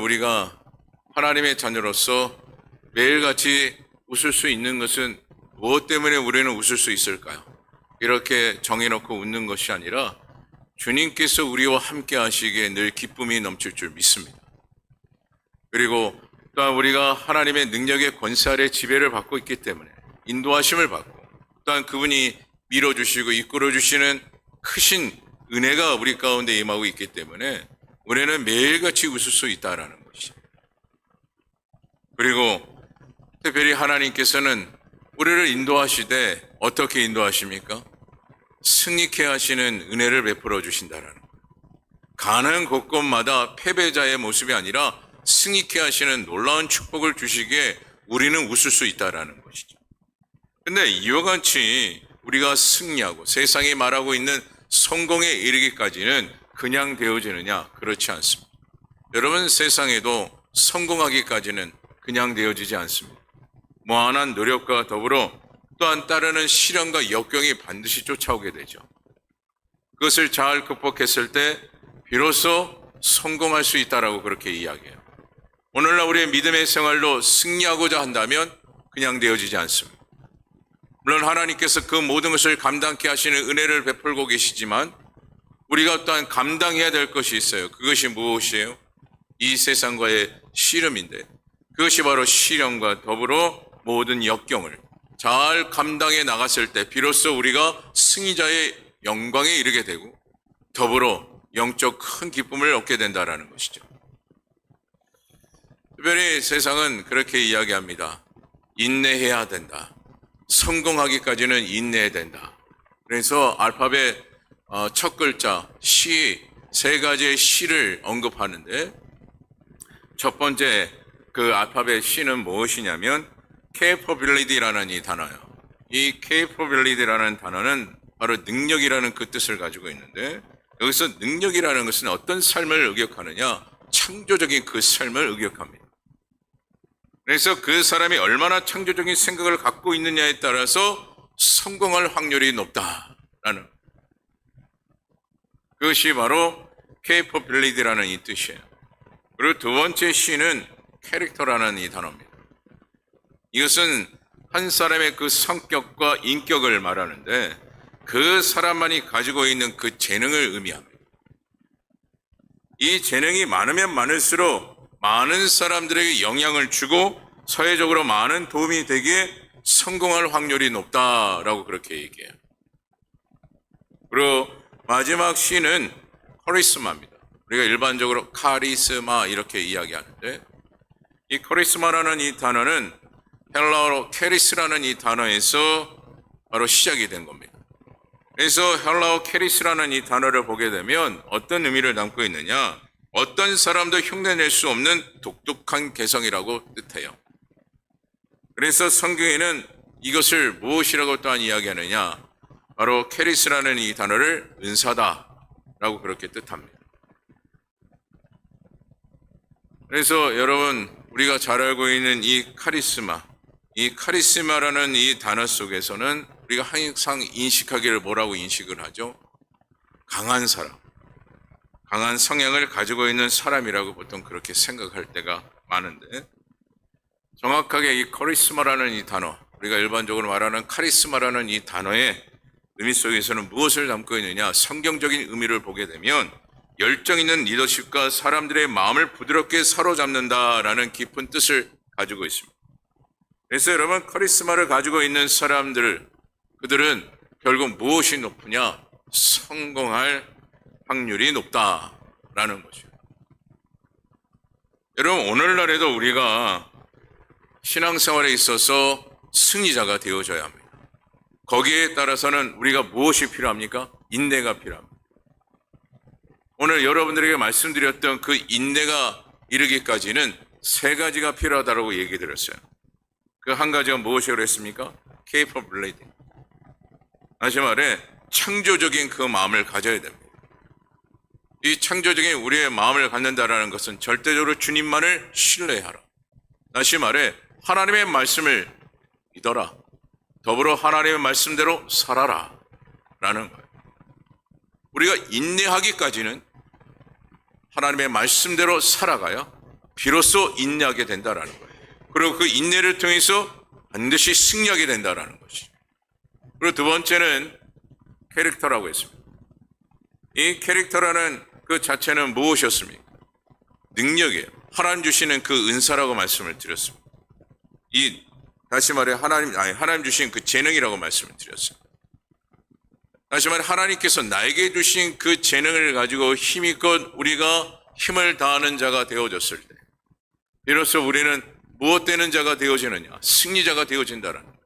우리가 하나님의 자녀로서 매일같이 웃을 수 있는 것은 무엇 때문에 우리는 웃을 수 있을까요? 이렇게 정해놓고 웃는 것이 아니라 주님께서 우리와 함께 하시기에 늘 기쁨이 넘칠 줄 믿습니다. 그리고 또한 우리가 하나님의 능력의 권세 아래 지배를 받고 있기 때문에 인도하심을 받고 또한 그분이 밀어주시고 이끌어주시는 크신 은혜가 우리 가운데 임하고 있기 때문에 우리는 매일같이 웃을 수 있다는 것이죠. 그리고 특별히 하나님께서는 우리를 인도하시되 어떻게 인도하십니까? 승리케 하시는 은혜를 베풀어 주신다라는 거예요. 가는 곳곳마다 패배자의 모습이 아니라 승리케 하시는 놀라운 축복을 주시기에 우리는 웃을 수 있다라는 것이죠. 근데 이와 같이 우리가 승리하고 세상이 말하고 있는 성공에 이르기까지는 그냥 되어지느냐? 그렇지 않습니다. 여러분, 세상에도 성공하기까지는 그냥 되어지지 않습니다. 무한한 노력과 더불어 또한 따르는 시련과 역경이 반드시 쫓아오게 되죠. 그것을 잘 극복했을 때 비로소 성공할 수 있다라고 그렇게 이야기해요. 오늘날 우리의 믿음의 생활로 승리하고자 한다면 그냥 되어지지 않습니다. 물론 하나님께서 그 모든 것을 감당케 하시는 은혜를 베풀고 계시지만 우리가 또한 감당해야 될 것이 있어요. 그것이 무엇이에요? 이 세상과의 씨름인데 그것이 바로 시련과 더불어 모든 역경을 잘 감당해 나갔을 때 비로소 우리가 승리자의 영광에 이르게 되고 더불어 영적 큰 기쁨을 얻게 된다는 것이죠. 특별히 세상은 그렇게 이야기합니다. 인내해야 된다. 성공하기까지는 인내해야 된다. 그래서 알파벳 첫 글자 시, 세 가지의 시를 언급하는데 첫 번째 그 알파벳 C는 무엇이냐면 capability라는 이 단어예요. 이 capability라는 단어는 바로 능력이라는 그 뜻을 가지고 있는데 여기서 능력이라는 것은 어떤 삶을 의격하느냐? 창조적인 그 삶을 의격합니다. 그래서 그 사람이 얼마나 창조적인 생각을 갖고 있느냐에 따라서 성공할 확률이 높다라는 그것이 바로 capability라는 이 뜻이에요. 그리고 두 번째 C는 캐릭터라는 이 단어입니다. 이것은 한 사람의 그 성격과 인격을 말하는데 그 사람만이 가지고 있는 그 재능을 의미합니다. 이 재능이 많으면 많을수록 많은 사람들에게 영향을 주고 사회적으로 많은 도움이 되기에 성공할 확률이 높다라고 그렇게 얘기해요. 그리고 마지막 C는 카리스마입니다. 우리가 일반적으로 카리스마 이렇게 이야기하는데 이 카리스마라는 이 단어는 헬라어로 캐리스라는 이 단어에서 바로 시작이 된 겁니다. 그래서 헬라어 캐리스라는 이 단어를 보게 되면 어떤 의미를 담고 있느냐? 어떤 사람도 흉내낼 수 없는 독특한 개성이라고 뜻해요. 그래서 성경에는 이것을 무엇이라고 또한 이야기하느냐? 바로 캐리스라는 이 단어를 은사다라고 그렇게 뜻합니다. 그래서 여러분 우리가 잘 알고 있는 이 카리스마라는 이 단어 속에서는 우리가 항상 인식하기를 뭐라고 인식을 하죠? 강한 사람, 강한 성향을 가지고 있는 사람이라고 보통 그렇게 생각할 때가 많은데 정확하게 이 카리스마라는 이 단어, 우리가 일반적으로 말하는 카리스마라는 이 단어의 의미 속에서는 무엇을 담고 있느냐? 성경적인 의미를 보게 되면 열정 있는 리더십과 사람들의 마음을 부드럽게 사로잡는다라는 깊은 뜻을 가지고 있습니다. 그래서 여러분 카리스마를 가지고 있는 사람들, 그들은 결국 무엇이 높으냐? 성공할 확률이 높다라는 것이죠. 여러분 오늘날에도 우리가 신앙생활에 있어서 승리자가 되어져야 합니다. 거기에 따라서는 우리가 무엇이 필요합니까? 인내가 필요합니다. 오늘 여러분들에게 말씀드렸던 그 인내가 이르기까지는 세 가지가 필요하다고 얘기 드렸어요. 그 한 가지가 무엇이라고 했습니까? capability. 다시 말해 창조적인 그 마음을 가져야 됩니다. 이 창조적인 우리의 마음을 갖는다라는 것은 절대적으로 주님만을 신뢰하라. 다시 말해 하나님의 말씀을 믿어라. 더불어 하나님의 말씀대로 살아라 라는 거예요. 우리가 인내하기까지는 하나님의 말씀대로 살아가야 비로소 인내하게 된다라는 거예요. 그리고 그 인내를 통해서 반드시 승리하게 된다라는 것이죠. 그리고 두 번째는 캐릭터라고 했습니다. 이 캐릭터라는 그 자체는 무엇이었습니까? 능력이에요. 하나님 주시는 그 은사라고 말씀을 드렸습니다. 다시 말해 하나님 주신 그 재능이라고 말씀을 드렸어요. 다시 말해 하나님께서 나에게 주신 그 재능을 가지고 힘있껏 우리가 힘을 다하는 자가 되어졌을 때 비로소 우리는 무엇 되는 자가 되어지느냐? 승리자가 되어진다는 거예요.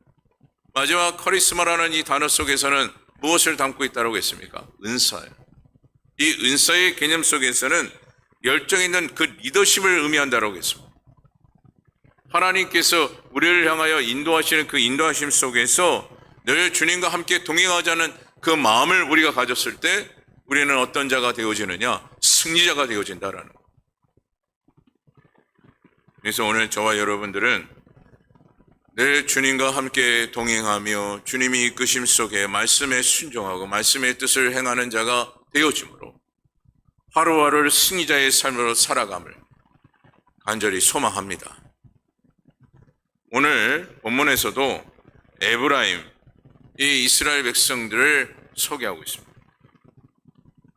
마지막 카리스마라는 이 단어 속에서는 무엇을 담고 있다고 했습니까? 은사예요. 이 은사의 개념 속에서는 열정 있는 그 리더십을 의미한다고 했습니다. 하나님께서 우리를 향하여 인도하시는 그 인도하심 속에서 늘 주님과 함께 동행하자는 그 마음을 우리가 가졌을 때 우리는 어떤 자가 되어지느냐? 승리자가 되어진다라는 거예요. 그래서 오늘 저와 여러분들은 늘 주님과 함께 동행하며 주님이 이끄심 속에 말씀에 순종하고 말씀의 뜻을 행하는 자가 되어지므로 하루하루를 승리자의 삶으로 살아감을 간절히 소망합니다. 오늘 본문에서도 에브라임, 이 이스라엘 백성들을 소개하고 있습니다.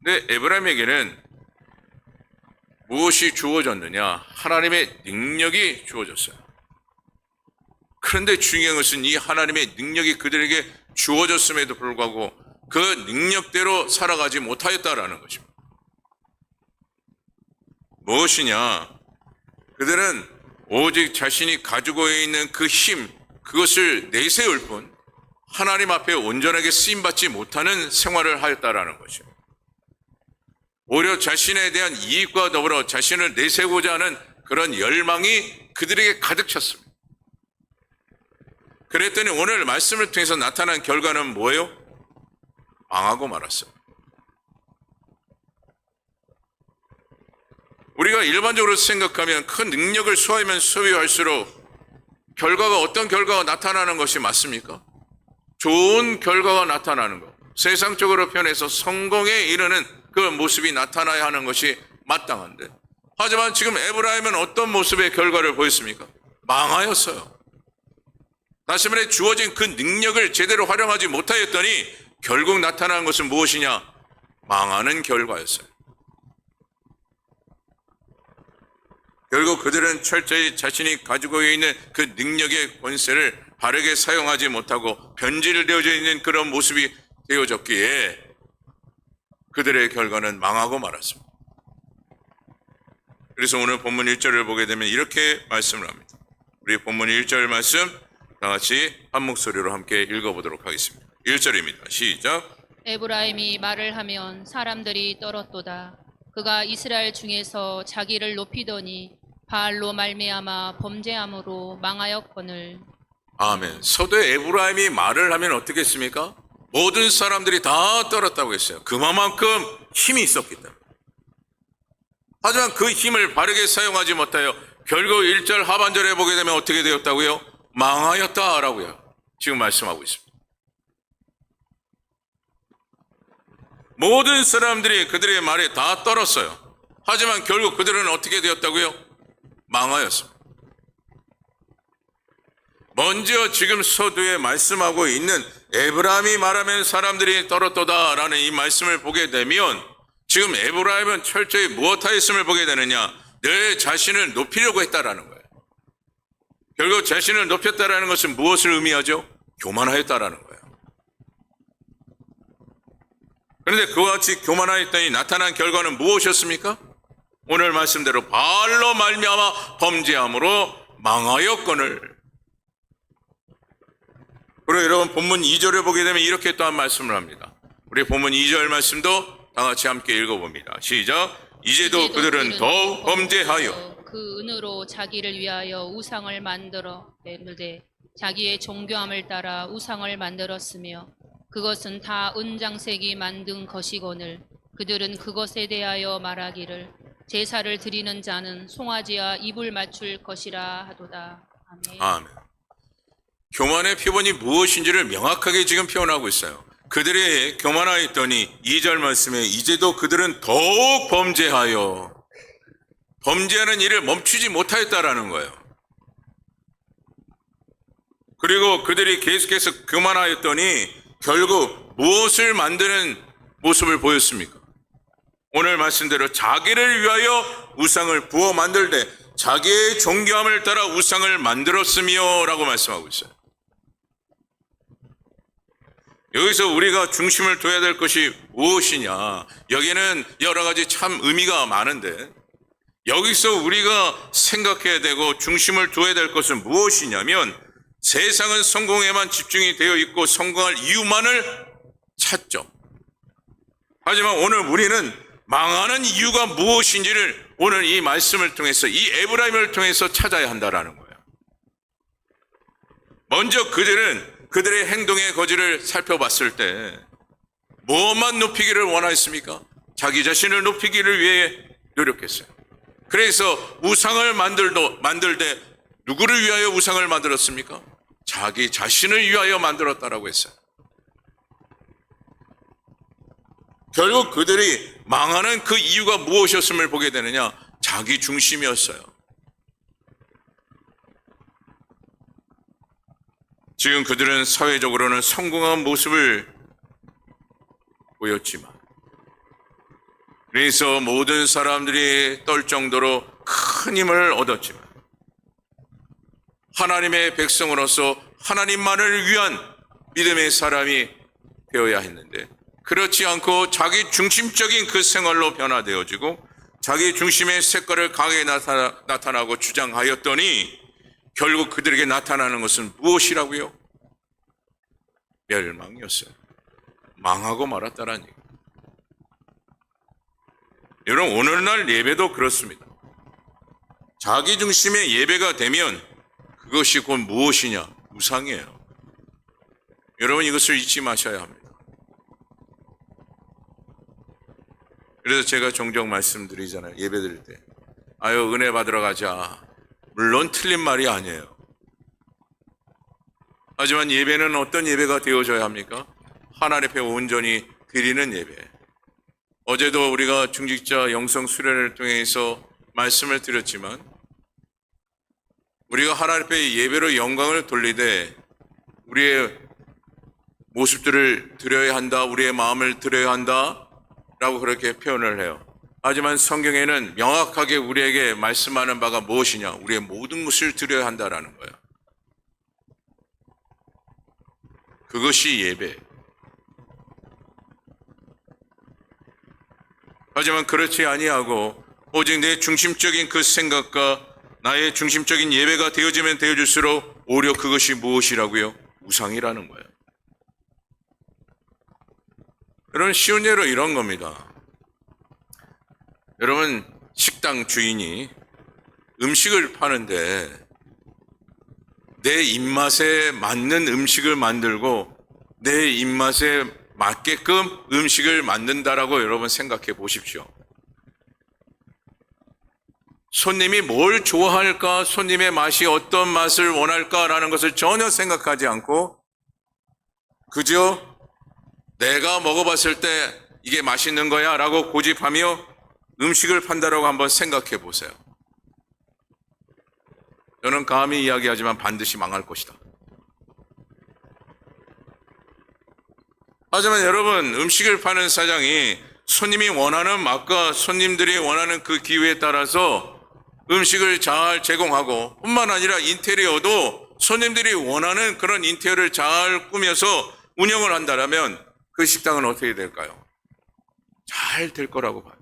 근데 에브라임에게는 무엇이 주어졌느냐? 하나님의 능력이 주어졌어요. 그런데 중요한 것은 이 하나님의 능력이 그들에게 주어졌음에도 불구하고 그 능력대로 살아가지 못하였다라는 것입니다. 무엇이냐? 그들은 오직 자신이 가지고 있는 그 힘, 그것을 내세울 뿐 하나님 앞에 온전하게 쓰임받지 못하는 생활을 하였다라는 것이죠. 오히려 자신에 대한 이익과 더불어 자신을 내세우고자 하는 그런 열망이 그들에게 가득 찼습니다. 그랬더니 오늘 말씀을 통해서 나타난 결과는 뭐예요? 망하고 말았어요. 우리가 일반적으로 생각하면 큰 능력을 소화하면 소유할수록 결과가 어떤 결과가 나타나는 것이 맞습니까? 좋은 결과가 나타나는 것. 세상적으로 표현해서 성공에 이르는 그 모습이 나타나야 하는 것이 마땅한데 하지만 지금 에브라임은 어떤 모습의 결과를 보였습니까? 망하였어요. 다시 말해 주어진 그 능력을 제대로 활용하지 못하였더니 결국 나타난 것은 무엇이냐? 망하는 결과였어요. 결국 그들은 철저히 자신이 가지고 있는 그 능력의 권세를 바르게 사용하지 못하고 변질되어져 있는 그런 모습이 되어졌기에 그들의 결과는 망하고 말았습니다. 그래서 오늘 본문 1절을 보게 되면 이렇게 말씀을 합니다. 우리 본문 1절 말씀 다 같이 한 목소리로 함께 읽어보도록 하겠습니다. 1절입니다. 시작. 에브라임이 말을 하면 사람들이 떨었도다. 그가 이스라엘 중에서 자기를 높이더니 바알로 말미암아 범죄함으로 망하였거늘. 아멘. 서도의 에브라임이 말을 하면 어떻게 했습니까? 모든 사람들이 다 떨었다고 했어요. 그만큼 힘이 있었기 때문에. 하지만 그 힘을 바르게 사용하지 못하여 결국 1절 하반절에 보게 되면 어떻게 되었다고요? 망하였다라고요. 지금 말씀하고 있습니다. 모든 사람들이 그들의 말에 다 떨었어요. 하지만 결국 그들은 어떻게 되었다고요? 망하였습니다. 먼저 지금 서두에 말씀하고 있는 에브라임이 말하면 사람들이 떨었도다라는 이 말씀을 보게 되면 지금 에브라임은 철저히 무엇하였음을 보게 되느냐? 늘 자신을 높이려고 했다라는 거예요. 결국 자신을 높였다라는 것은 무엇을 의미하죠? 교만하였다라는 거예요. 그런데 그와 같이 교만하였더니 나타난 결과는 무엇이었습니까? 오늘 말씀대로 바알로 말미암아 범죄함으로 망하였거늘. 그리고 여러분 본문 2절을 보게 되면 이렇게 또한 말씀을 합니다. 우리 본문 2절 말씀도 다 같이 함께 읽어봅니다. 시작. 이제도 그들은 더욱 범죄하여 그 은으로 자기를 위하여 우상을 만들어 내르되 자기의 존귀함을 따라 우상을 만들었으며 그것은 다 은장색이 만든 것이거늘 그들은 그것에 대하여 말하기를 제사를 드리는 자는 송아지와 입을 맞출 것이라 하도다. 아멘. 아멘. 교만의 표본이 무엇인지를 명확하게 지금 표현하고 있어요. 그들이 교만하였더니 2절 말씀에 이제도 그들은 더욱 범죄하여 범죄하는 일을 멈추지 못하였다라는 거예요. 그리고 그들이 계속해서 그만하였더니 결국 무엇을 만드는 모습을 보였습니까? 오늘 말씀대로 자기를 위하여 우상을 부어 만들되 자기의 존귀함을 따라 우상을 만들었으며 라고 말씀하고 있어요. 여기서 우리가 중심을 둬야 될 것이 무엇이냐? 여기는 여러 가지 참 의미가 많은데 여기서 우리가 생각해야 되고 중심을 둬야 될 것은 무엇이냐면 세상은 성공에만 집중이 되어 있고 성공할 이유만을 찾죠. 하지만 오늘 우리는 망하는 이유가 무엇인지를 오늘 이 말씀을 통해서 이 에브라임을 통해서 찾아야 한다라는 거예요. 먼저 그들의 행동의 거지를 살펴봤을 때 무엇만 높이기를 원하였습니까? 자기 자신을 높이기를 위해 노력했어요. 그래서 우상을 만들되 누구를 위하여 우상을 만들었습니까? 자기 자신을 위하여 만들었다라고 했어요. 결국 그들이 망하는 그 이유가 무엇이었음을 보게 되느냐? 자기 중심이었어요. 지금 그들은 사회적으로는 성공한 모습을 보였지만 그래서 모든 사람들이 떨 정도로 큰 힘을 얻었지만 하나님의 백성으로서 하나님만을 위한 믿음의 사람이 되어야 했는데 그렇지 않고 자기 중심적인 그 생활로 변화되어지고 자기 중심의 색깔을 강하게 나타나고 주장하였더니 결국 그들에게 나타나는 것은 무엇이라고요? 멸망이었어요. 망하고 말았다라는 얘기. 여러분 오늘날 예배도 그렇습니다. 자기 중심의 예배가 되면 그것이 곧 무엇이냐? 우상이에요. 여러분 이것을 잊지 마셔야 합니다. 그래서 제가 종종 말씀드리잖아요. 예배 드릴 때. 아유 은혜 받으러 가자. 물론 틀린 말이 아니에요. 하지만 예배는 어떤 예배가 되어져야 합니까? 하나님 앞에 온전히 드리는 예배. 어제도 우리가 중직자 영성 수련을 통해서 말씀을 드렸지만 우리가 하나님 앞에 예배로 영광을 돌리되 우리의 모습들을 드려야 한다, 우리의 마음을 드려야 한다 라고 그렇게 표현을 해요. 하지만 성경에는 명확하게 우리에게 말씀하는 바가 무엇이냐? 우리의 모든 것을 드려야 한다라는 거예요. 그것이 예배. 하지만 그렇지 아니하고 오직 내 중심적인 그 생각과 나의 중심적인 예배가 되어지면 되어질수록 오히려 그것이 무엇이라고요? 우상이라는 거예요. 여러분 쉬운 예로 이런 겁니다. 여러분 식당 주인이 음식을 파는데 내 입맛에 맞는 음식을 만들고 내 입맛에 맞게끔 음식을 만든다라고 여러분 생각해 보십시오. 손님이 뭘 좋아할까, 손님의 맛이 어떤 맛을 원할까라는 것을 전혀 생각하지 않고 그저 내가 먹어봤을 때 이게 맛있는 거야 라고 고집하며 음식을 판다라고 한번 생각해 보세요. 저는 감히 이야기하지만 반드시 망할 것이다. 하지만 여러분 음식을 파는 사장이 손님이 원하는 맛과 손님들이 원하는 그 기호에 따라서 음식을 잘 제공하고 뿐만 아니라 인테리어도 손님들이 원하는 그런 인테리어를 잘 꾸며서 운영을 한다면 그 식당은 어떻게 될까요? 잘 될 거라고 봐요.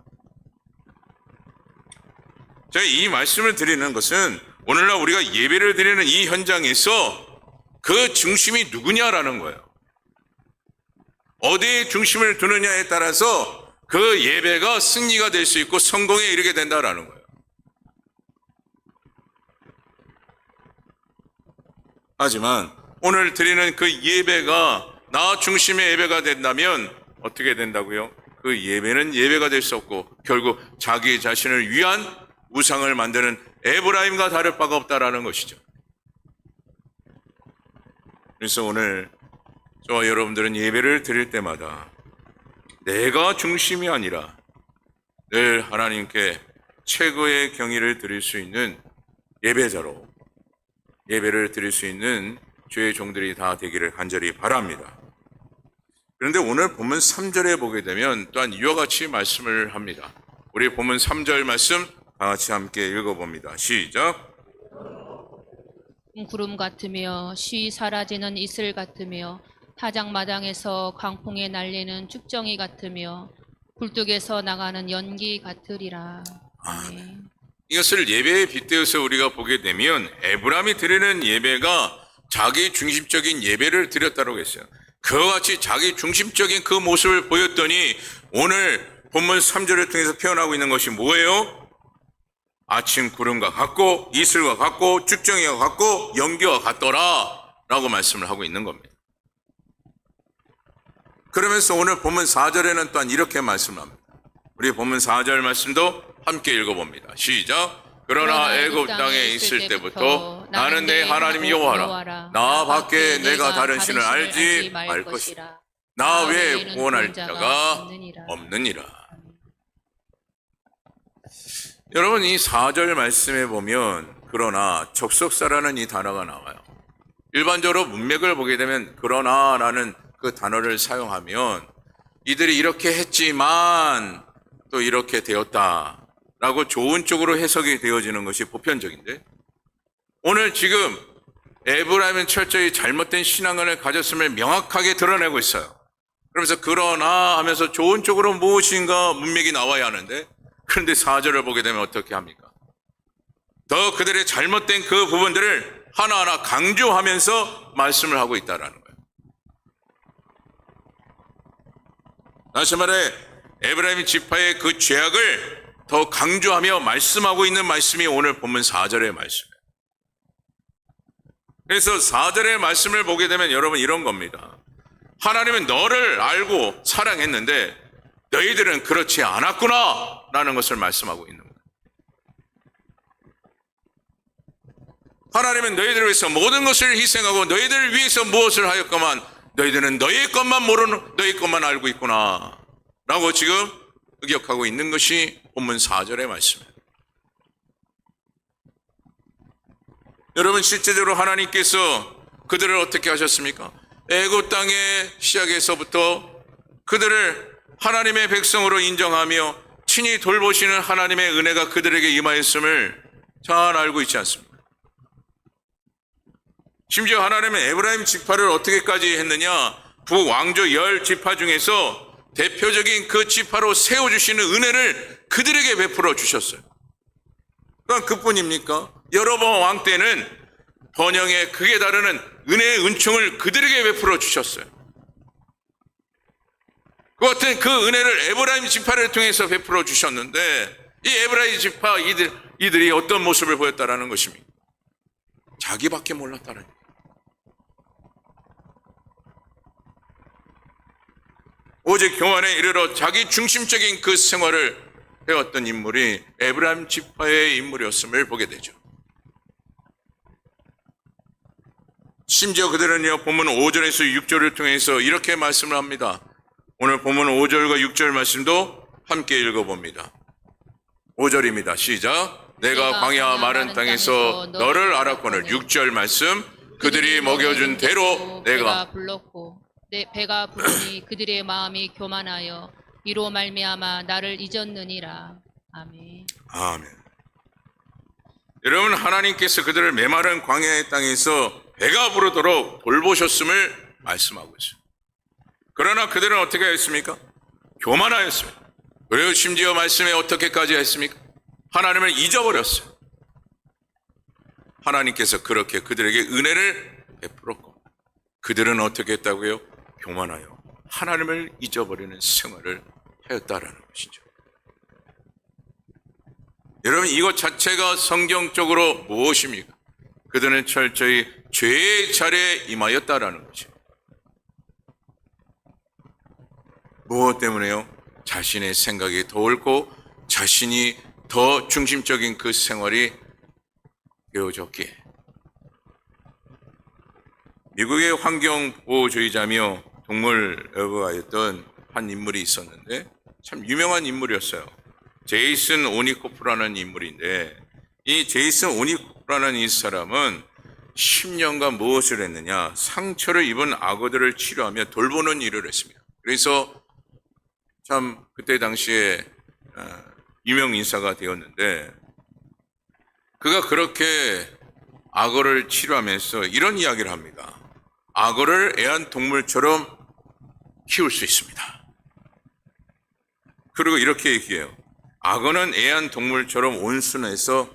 제가 이 말씀을 드리는 것은 오늘날 우리가 예배를 드리는 이 현장에서 그 중심이 누구냐라는 거예요. 어디에 중심을 두느냐에 따라서 그 예배가 승리가 될 수 있고 성공에 이르게 된다라는 거예요. 하지만 오늘 드리는 그 예배가 나 중심의 예배가 된다면 어떻게 된다고요? 그 예배는 예배가 될 수 없고 결국 자기 자신을 위한 우상을 만드는 에브라임과 다를 바가 없다라는 것이죠. 그래서 오늘 저와 여러분들은 예배를 드릴 때마다 내가 중심이 아니라 늘 하나님께 최고의 경의를 드릴 수 있는 예배자로 예배를 드릴 수 있는 주의 종들이 다 되기를 간절히 바랍니다. 그런데 오늘 본문 3절에 보게 되면 또한 이와 같이 말씀을 합니다. 우리 본문 3절 말씀 다 같이 함께 읽어봅니다. 시작. 구름 같으며 쉬 사라지는 이슬 같으며 타작마당에서 광풍에 날리는 쭉정이 같으며 굴뚝에서 나가는 연기 같으리라. 아멘. 이것을 예배에 빗대어서 우리가 보게 되면 에브라임이 드리는 예배가 자기 중심적인 예배를 드렸다고 했어요. 그와 같이 자기 중심적인 그 모습을 보였더니 오늘 본문 3절을 통해서 표현하고 있는 것이 뭐예요? 아침 구름과 같고 이슬과 같고 쭉정이와 같고 연기와 같더라 라고 말씀을 하고 있는 겁니다. 그러면서 오늘 본문 4절에는 또한 이렇게 말씀합니다. 우리 본문 4절 말씀도 함께 읽어봅니다. 시작. 그러나 애굽 땅에 있을 때부터 나는 내 하나님 여호와라. 나 밖에 내가 다른 신을 알지 말 것이라. 나 외에 구원할 자가 없느니라. 여러분, 이 4절 말씀에 보면 그러나 접속사라는 이 단어가 나와요. 일반적으로 문맥을 보게 되면 그러나라는 그 단어를 사용하면 이들이 이렇게 했지만 또 이렇게 되었다라고 좋은 쪽으로 해석이 되어지는 것이 보편적인데, 오늘 지금 에브라임은 철저히 잘못된 신앙을 가졌음을 명확하게 드러내고 있어요. 그러면서 그러나 하면서 좋은 쪽으로 무엇인가 문맥이 나와야 하는데, 그런데 4절을 보게 되면 어떻게 합니까? 더 그들의 잘못된 그 부분들을 하나하나 강조하면서 말씀을 하고 있다라는 거예요. 다시 말해 에브라임 지파의 그 죄악을 더 강조하며 말씀하고 있는 말씀이 오늘 본문 4절의 말씀이에요. 그래서 4절의 말씀을 보게 되면 여러분 이런 겁니다. 하나님은 너를 알고 사랑했는데 너희들은 그렇지 않았구나 라는 것을 말씀하고 있는 거예요. 하나님은 너희들을 위해서 모든 것을 희생하고 너희들을 위해서 무엇을 하였건만 너희들은 너희 것만 모르는, 너희 것만 알고 있구나 라고 지금 의역하고 있는 것이 본문 4절의 말씀이에요. 여러분, 실제적으로 하나님께서 그들을 어떻게 하셨습니까? 애굽 땅의 시작에서부터 그들을 하나님의 백성으로 인정하며 친히 돌보시는 하나님의 은혜가 그들에게 임하였음을 잘 알고 있지 않습니까? 심지어 하나님은 에브라임 지파를 어떻게까지 했느냐? 북왕조 10지파 중에서 대표적인 그 지파로 세워주시는 은혜를 그들에게 베풀어 주셨어요. 그건 그뿐입니까? 여로보암 왕 때는 번영에 극에 다르는 은혜의 은총을 그들에게 베풀어 주셨어요. 그 같은 그 은혜를 에브라임 지파를 통해서 베풀어 주셨는데, 이 에브라임 지파 이들이 어떤 모습을 보였다라는 것입니다. 자기밖에 몰랐다는 거예요. 오직 교만에 이르러 자기 중심적인 그 생활을 해왔던 인물이 에브라임 지파의 인물이었음을 보게 되죠. 심지어 그들은요, 본문 5절에서 6절을 통해서 이렇게 말씀을 합니다. 오늘 본문 5절과 6절 말씀도 함께 읽어봅니다. 5절입니다. 시작. 내가 광야 마른 땅에서 너를 알았거늘. 6절 말씀. 그들이 먹여준 대로 내가 불렀고 내 배가 부르니 그들의 마음이 교만하여 이로 말미암아 나를 잊었느니라. 아멘. 아멘. 여러분, 하나님께서 그들을 메마른 광야의 땅에서 배가 부르도록 돌보셨음을 말씀하고 있어요. 그러나 그들은 어떻게 했습니까? 교만하였습니다. 그리고 심지어 말씀에 어떻게까지 했습니까? 하나님을 잊어버렸어요. 하나님께서 그렇게 그들에게 은혜를 베풀었고, 그들은 어떻게 했다고요? 교만하여 하나님을 잊어버리는 생활을 하였다라는 것이죠. 여러분, 이것 자체가 성경적으로 무엇입니까? 그들은 철저히 죄의 자리에 임하였다라는 것이죠. 무엇 때문에요? 자신의 생각이 더 옳고 자신이 더 중심적인 그 생활이 되어졌기에. 미국의 환경보호주의자며 동물 애호가였던 한 인물이 있었는데 참 유명한 인물이었어요. 제이슨 오니코프라는 인물인데, 이 제이슨 오니코프라는 이 사람은 10년간 무엇을 했느냐? 상처를 입은 악어들을 치료하며 돌보는 일을 했습니다. 그래서 참 그때 당시에 유명 인사가 되었는데, 그가 그렇게 악어를 치료하면서 이런 이야기를 합니다. 악어를 애완동물처럼 키울 수 있습니다. 그리고 이렇게 얘기해요. 악어는 애완동물처럼 온순해서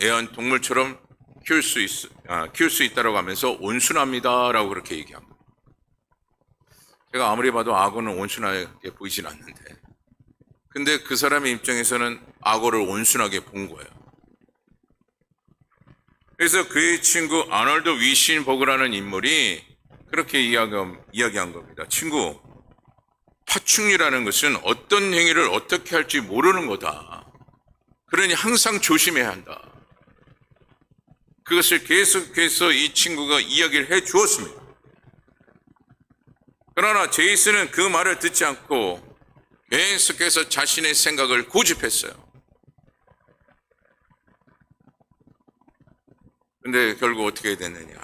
애완동물처럼 키울 수 있다라고 하면서 온순합니다라고 그렇게 얘기합니다. 제가 아무리 봐도 악어는 온순하게 보이진 않는데, 근데 그 사람의 입장에서는 악어를 온순하게 본 거예요. 그래서 그의 친구 아놀드 위신버그라는 인물이 그렇게 이야기한 겁니다. 친구, 파충류라는 것은 어떤 행위를 어떻게 할지 모르는 거다. 그러니 항상 조심해야 한다. 그것을 계속해서 이 친구가 이야기를 해 주었습니다. 그러나 제이슨은 그 말을 듣지 않고 계속해서 자신의 생각을 고집했어요. 근데 결국 어떻게 됐느냐?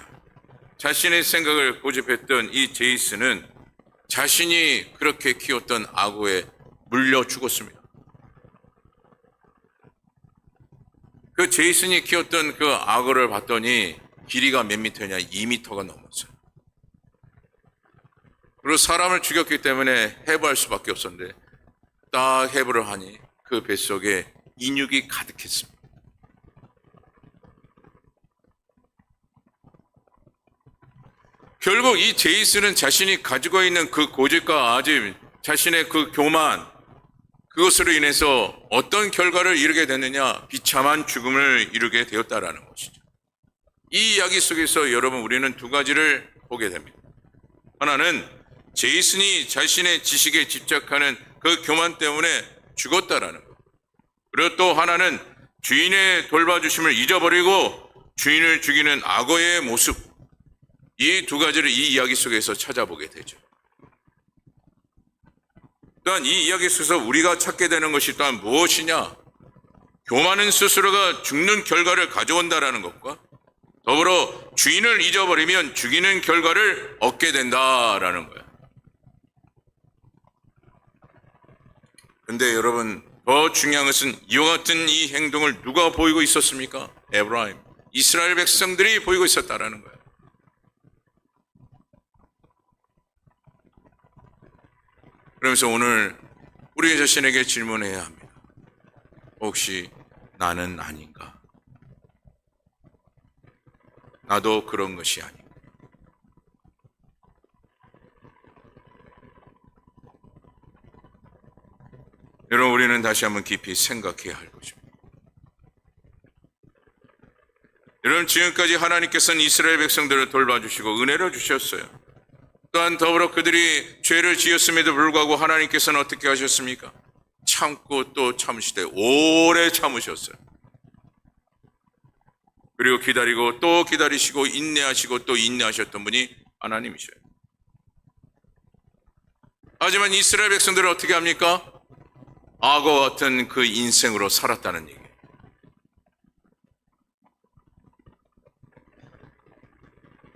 자신의 생각을 고집했던 이 제이슨은 자신이 그렇게 키웠던 악어에 물려 죽었습니다. 그 제이슨이 키웠던 그 악어를 봤더니 길이가 몇 미터냐? 2미터가 넘었어요. 그리고 사람을 죽였기 때문에 해부할 수밖에 없었는데 딱 해부를 하니 그 뱃속에 인육이 가득했습니다. 결국 이 제이슨은 자신이 가지고 있는 그 고집과 아집, 자신의 그 교만, 그것으로 인해서 어떤 결과를 이루게 됐느냐? 비참한 죽음을 이루게 되었다라는 것이죠. 이 이야기 속에서 여러분 우리는 두 가지를 보게 됩니다. 하나는 제이슨이 자신의 지식에 집착하는 그 교만 때문에 죽었다라는 것. 그리고 또 하나는 주인의 돌봐주심을 잊어버리고 주인을 죽이는 악어의 모습. 이 두 가지를 이 이야기 속에서 찾아보게 되죠. 또한 이 이야기 속에서 우리가 찾게 되는 것이 또한 무엇이냐? 교만은 스스로가 죽는 결과를 가져온다라는 것과 더불어 주인을 잊어버리면 죽이는 결과를 얻게 된다라는 거예요. 근데 여러분, 더 중요한 것은 이와 같은 이 행동을 누가 보이고 있었습니까? 에브라임, 이스라엘 백성들이 보이고 있었다라는 거예요. 그러면서 오늘 우리 자신에게 질문해야 합니다. 혹시 나는 아닌가? 나도 그런 것이 아닌가? 여러분, 우리는 다시 한번 깊이 생각해야 할 것입니다. 여러분, 지금까지 하나님께서는 이스라엘 백성들을 돌봐주시고 은혜를 주셨어요. 또한 더불어 그들이 죄를 지었음에도 불구하고 하나님께서는 어떻게 하셨습니까? 참고 또 참으시되 오래 참으셨어요. 그리고 기다리고 또 기다리시고 인내하시고 또 인내하셨던 분이 하나님이셔요. 하지만 이스라엘 백성들은 어떻게 합니까? 악어 같은 그 인생으로 살았다는 얘기예요.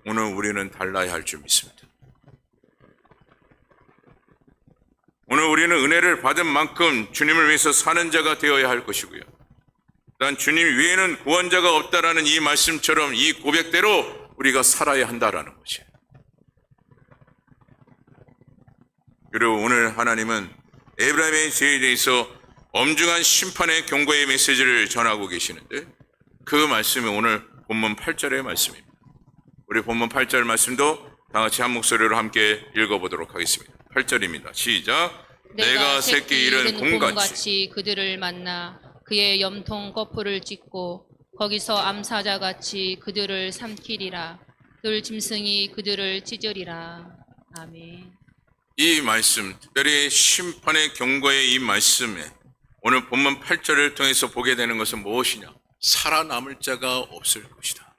오늘 우리는 달라야 할 줄 믿습니다. 오늘 우리는 은혜를 받은 만큼 주님을 위해서 사는 자가 되어야 할 것이고요. 단 주님 외에는 구원자가 없다라는 이 말씀처럼 이 고백대로 우리가 살아야 한다라는 것이에요. 그리고 오늘 하나님은 에브라임의 죄에 대해서 엄중한 심판의 경고의 메시지를 전하고 계시는데 그 말씀이 오늘 본문 8절의 말씀입니다. 우리 본문 8절 말씀도 다 같이 한 목소리로 함께 읽어보도록 하겠습니다. 8절입니다. 시작. 내가 새끼 잃은 곰같이 그들을 만나 그의 염통 거풀을 찢고 거기서 암사자같이 그들을 삼키리라. 들짐승이 그들을 찢으리라. 아멘. 이 말씀, 특별히 심판의 경고의 이 말씀에 오늘 본문 8절을 통해서 보게 되는 것은 무엇이냐? 살아남을 자가 없을 것이다.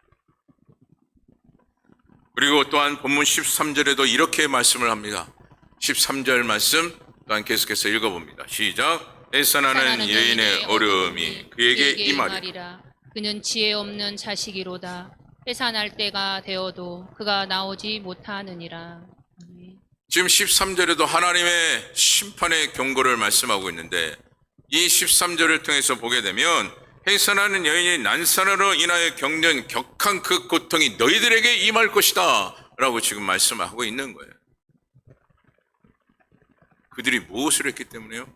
그리고 또한 본문 13절에도 이렇게 말씀을 합니다. 13절 말씀 또한 계속해서 읽어봅니다. 시작. 해산하는 여인의 어려움이 그에게 임하리라. 그는 지혜 없는 자식이로다. 해산할 때가 되어도 그가 나오지 못하느니라. 아멘. 지금 13절에도 하나님의 심판의 경고를 말씀하고 있는데 이 13절을 통해서 보게 되면 해산하는 여인이 난산으로 인하여 겪는 격한 그 고통이 너희들에게 임할 것이다 라고 지금 말씀하고 있는 거예요. 그들이 무엇을 했기 때문에요?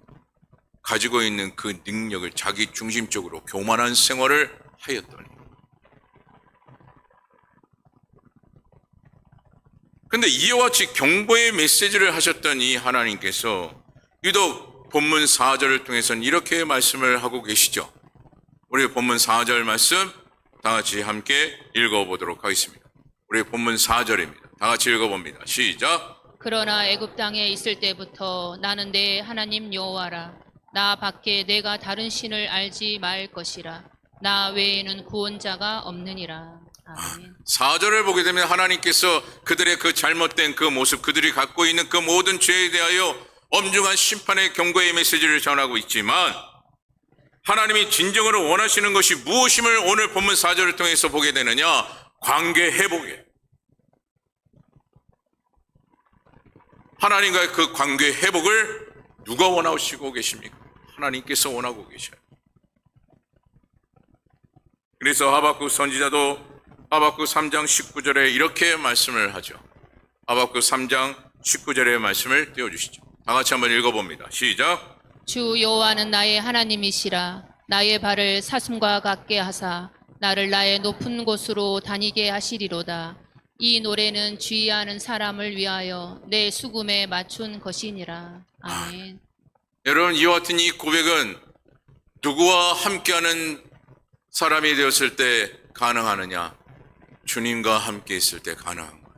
가지고 있는 그 능력을 자기 중심적으로 교만한 생활을 하였더니. 근데 이와 같이 경고의 메시지를 하셨던 이 하나님께서 유독 본문 4절을 통해서는 이렇게 말씀을 하고 계시죠. 우리 본문 4절 말씀 다 같이 함께 읽어보도록 하겠습니다. 우리 본문 4절입니다. 다 같이 읽어봅니다. 시작. 그러나 애굽 땅에 있을 때부터 나는 내 하나님 여호와라. 나 밖에 내가 다른 신을 알지 말 것이라. 나 외에는 구원자가 없느니라. 아멘. 4절을 보게 되면 하나님께서 그들의 그 잘못된 그 모습, 그들이 갖고 있는 그 모든 죄에 대하여 엄중한 심판의 경고의 메시지를 전하고 있지만 하나님이 진정으로 원하시는 것이 무엇임을 오늘 본문 4절을 통해서 보게 되느냐? 관계 회복이에요. 하나님과의 그 관계 회복을 누가 원하시고 계십니까? 하나님께서 원하고 계셔요. 그래서 하박국 선지자도 하박국 3장 19절에 이렇게 말씀을 하죠. 하박국 3장 19절의 말씀을 띄워주시죠. 다 같이 한번 읽어봅니다. 시작. 주 여호와는 나의 하나님이시라. 나의 발을 사슴과 같게 하사 나를 나의 높은 곳으로 다니게 하시리로다. 이 노래는 주의하는 사람을 위하여 내 수금에 맞춘 것이니라. 아멘. 여러분, 이와 같은 이 고백은 누구와 함께하는 사람이 되었을 때 가능하느냐? 주님과 함께 있을 때 가능한 거예요.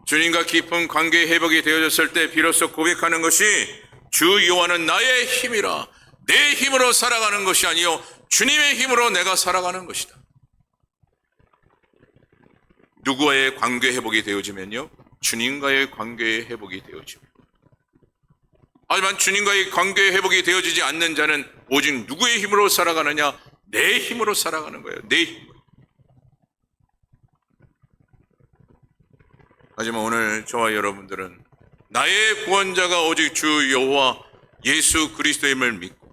주님과 깊은 관계 회복이 되어졌을 때 비로소 고백하는 것이 주 여호와는 나의 힘이라. 내 힘으로 살아가는 것이 아니요 주님의 힘으로 내가 살아가는 것이다. 누구와의 관계 회복이 되어지면요? 주님과의 관계 회복이 되어집니다. 하지만 주님과의 관계 회복이 되어지지 않는 자는 오직 누구의 힘으로 살아가느냐? 내 힘으로 살아가는 거예요. 내 힘으로. 하지만 오늘 저와 여러분들은 나의 구원자가 오직 주 여호와 예수 그리스도임을 믿고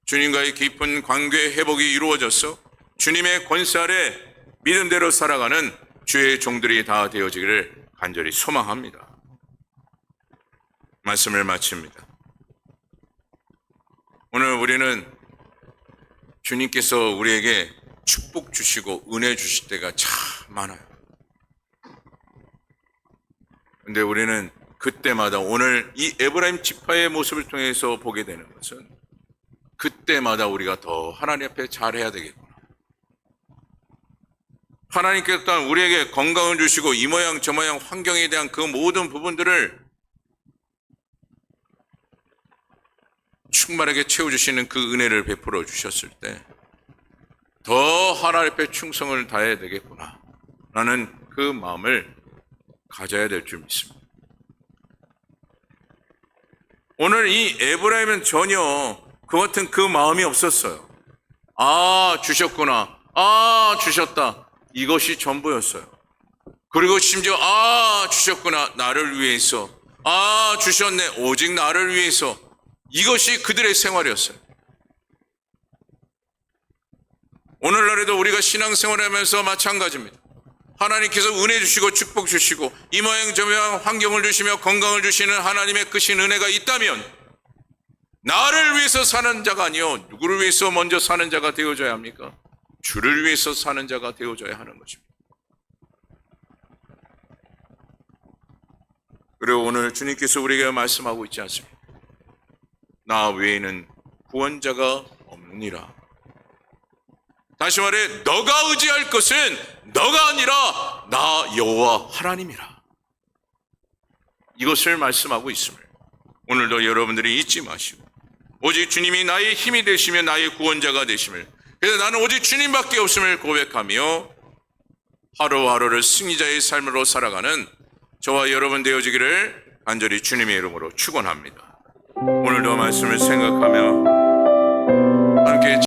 주님과의 깊은 관계 회복이 이루어져서 주님의 권세 아래 믿음대로 살아가는 주의 종들이 다 되어지기를 간절히 소망합니다. 말씀을 마칩니다. 오늘 우리는 주님께서 우리에게 축복 주시고 은혜 주실 때가 참 많아요. 근데 우리는 그때마다 오늘 이 에브라임 지파의 모습을 통해서 보게 되는 것은 그때마다 우리가 더 하나님 앞에 잘해야 되겠구나. 하나님께서 또한 우리에게 건강을 주시고 이 모양 저 모양 환경에 대한 그 모든 부분들을 충만하게 채워주시는 그 은혜를 베풀어 주셨을 때 더 하나님 앞에 충성을 다해야 되겠구나 라는 그 마음을 가져야 될 줄 믿습니다. 오늘 이 에브라임은 전혀 그 같은 그 마음이 없었어요. 아, 주셨구나. 아, 주셨다. 이것이 전부였어요. 그리고 심지어 아, 주셨구나. 나를 위해서. 아, 주셨네. 오직 나를 위해서. 이것이 그들의 생활이었어요. 오늘날에도 우리가 신앙생활하면서 마찬가지입니다. 하나님께서 은혜 주시고 축복 주시고 이 모양 저 모양 환경을 주시며 건강을 주시는 하나님의 크신 은혜가 있다면 나를 위해서 사는 자가 아니요 누구를 위해서 먼저 사는 자가 되어져야 합니까? 주를 위해서 사는 자가 되어져야 하는 것입니다. 그리고 오늘 주님께서 우리에게 말씀하고 있지 않습니까? 나 외에는 구원자가 없느니라. 다시 말해 너가 의지할 것은 너가 아니라 나 여호와 하나님이라. 이것을 말씀하고 있음을 오늘도 여러분들이 잊지 마시고 오직 주님이 나의 힘이 되시며 나의 구원자가 되심을, 그래서 나는 오직 주님밖에 없음을 고백하며 하루하루를 승리자의 삶으로 살아가는 저와 여러분 되어지기를 간절히 주님의 이름으로 축원합니다. 오늘도 말씀을 생각하며 함께